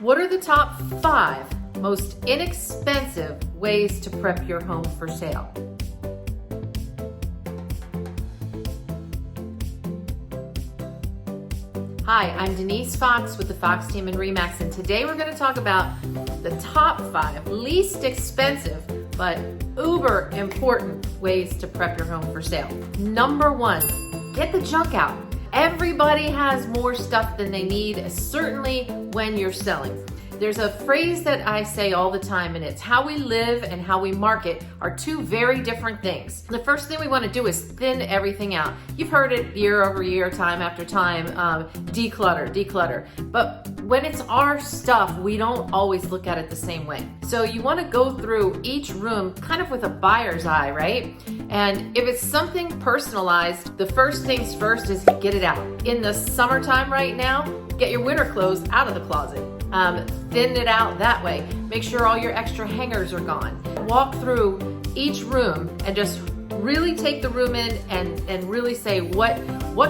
What are the top 5 most inexpensive ways to prep your home for sale? Hi, I'm Denise Fox with the Fox team in RE/MAX, and today we're going to talk about the top 5 least expensive but uber important ways to prep your home for sale. Number 1, get the junk out. Everybody has more stuff than they need, certainly when you're selling. There's a phrase that I say all the time, and it's how we live and how we market are 2 very different things. The first thing we want to do is thin everything out. You've heard it year over year, time after time, declutter. But when it's our stuff, we don't always look at it the same way. So you want to go through each room kind of with a buyer's eye, right? And if it's something personalized, the first things first is get it out. In the summertime right now, get your winter clothes out of the closet. Thin it out that way. Make sure all your extra hangers are gone. Walk through each room and just really take the room in and really say what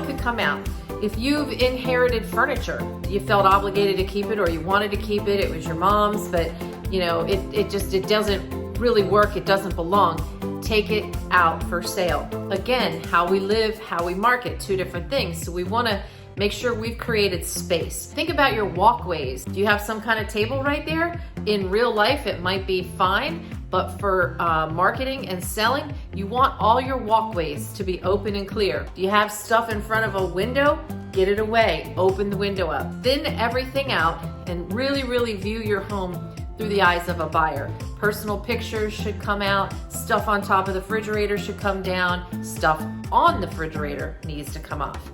could come out. If you've inherited furniture, you felt obligated to keep it or you wanted to keep it, it was your mom's, but you know, it doesn't really work, it doesn't belong. Take it out for sale. Again, how we live, how we market, 2 different things. So we want to make sure we've created space. Think about your walkways. Do you have some kind of table right there? In real life, it might be fine, but for marketing and selling, you want all your walkways to be open and clear. Do you have stuff in front of a window? Get it away. Open the window up. Thin everything out and really view your home through the eyes of a buyer. Personal pictures should come out. Stuff on top of the refrigerator should come down. Stuff on the refrigerator needs to come off.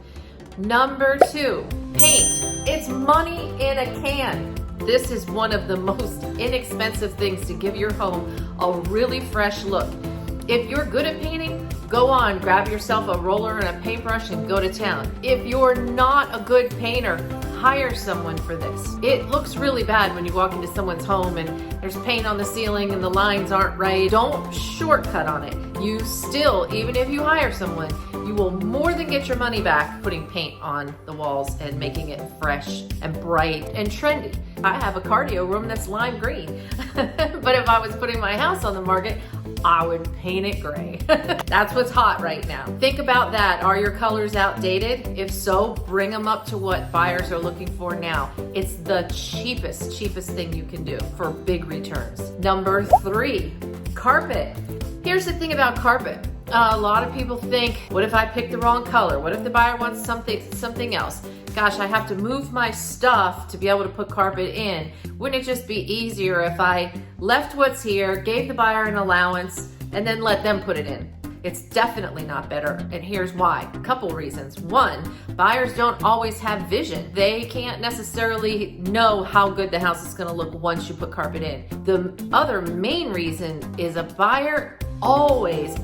Number 2, paint. It's money in a can. This is one of the most inexpensive things to give your home a really fresh look. If you're good at painting, go on, grab yourself a roller and a paintbrush and go to town. If you're not a good painter, hire someone for this. It looks really bad when you walk into someone's home and there's paint on the ceiling and the lines aren't right. Don't shortcut on it. You still, even if you hire someone, you will more than get your money back putting paint on the walls and making it fresh and bright and trendy. I have a cardio room that's lime green, but if I was putting my house on the market, I would paint it gray. That's what's hot right now. Think about that. Are your colors outdated? If so, bring them up to what buyers are looking for now. It's the cheapest thing you can do for big returns. Number 3, carpet. Here's the thing about carpet. A lot of people think, what if I pick the wrong color? What if the buyer wants something else? Gosh, I have to move my stuff to be able to put carpet in. Wouldn't it just be easier if I left what's here, gave the buyer an allowance, and then let them put it in? It's definitely not better, and here's why. A couple reasons. 1, buyers don't always have vision. They can't necessarily know how good the house is going to look once you put carpet in. The other main reason is a buyer always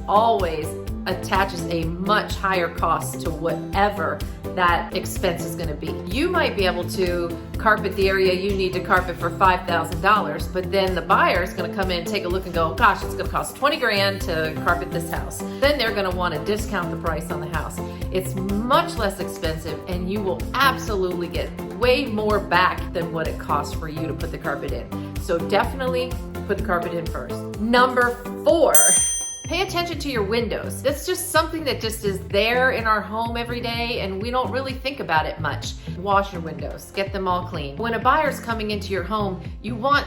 attaches a much higher cost to whatever that expense is going to be. You might be able to carpet the area you need to carpet for $5,000, but then the buyer is going to come in, take a look and go, gosh, it's going to cost 20 grand to carpet this house. Then they're going to want to discount the price on the house. It's much less expensive and you will absolutely get way more back than what it costs for you to put the carpet in. So definitely put the carpet in first. Number 4, pay attention to your windows. That's just something that just is there in our home every day and we don't really think about it much. Wash your windows, get them all clean. When a buyer's coming into your home, you want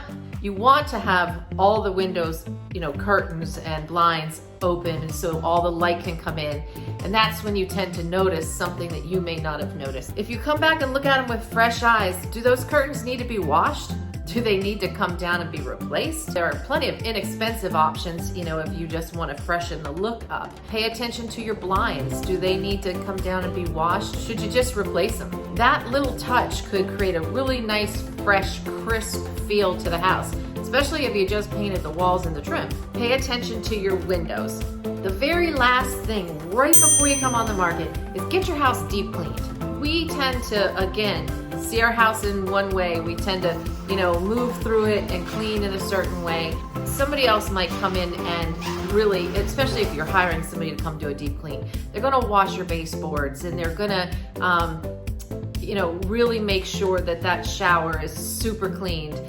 to have all the windows, curtains and blinds open so all the light can come in. And that's when you tend to notice something that you may not have noticed. If you come back and look at them with fresh eyes, do those curtains need to be washed? Do they need to come down and be replaced? There are plenty of inexpensive options, if you just want to freshen the look up. Pay attention to your blinds. Do they need to come down and be washed? Should you just replace them? That little touch could create a really nice, fresh, crisp feel to the house, especially if you just painted the walls and the trim. Pay attention to your windows. The very last thing, right before you come on the market, is get your house deep cleaned. We tend to, again, see our house in one way. We tend to, move through it and clean in a certain way. Somebody else might come in and really, especially if you're hiring somebody to come do a deep clean, they're gonna wash your baseboards and they're gonna, really make sure that that shower is super cleaned.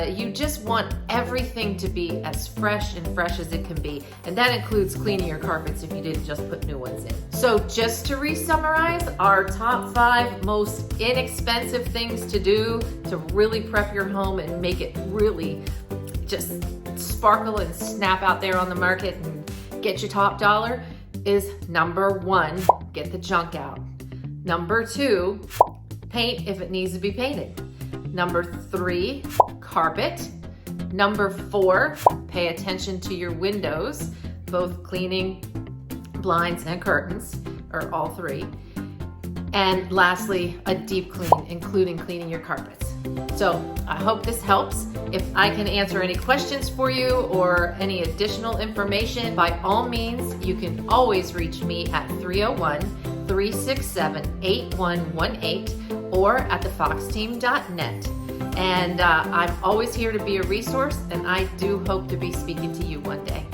You just want everything to be as fresh as it can be. And that includes cleaning your carpets if you didn't just put new ones in. So just to re-summarize, our top 5 most inexpensive things to do to really prep your home and make it really just sparkle and snap out there on the market and get your top dollar is number 1, get the junk out. Number 2, paint if it needs to be painted. Number 3, carpet. Number 4, pay attention to your windows, both cleaning blinds and curtains, or all 3. And lastly, a deep clean, including cleaning your carpets. So I hope this helps. If I can answer any questions for you or any additional information, by all means, you can always reach me at 301-367-8118 or at thefoxteam.net. And I'm always here to be a resource, and I do hope to be speaking to you one day.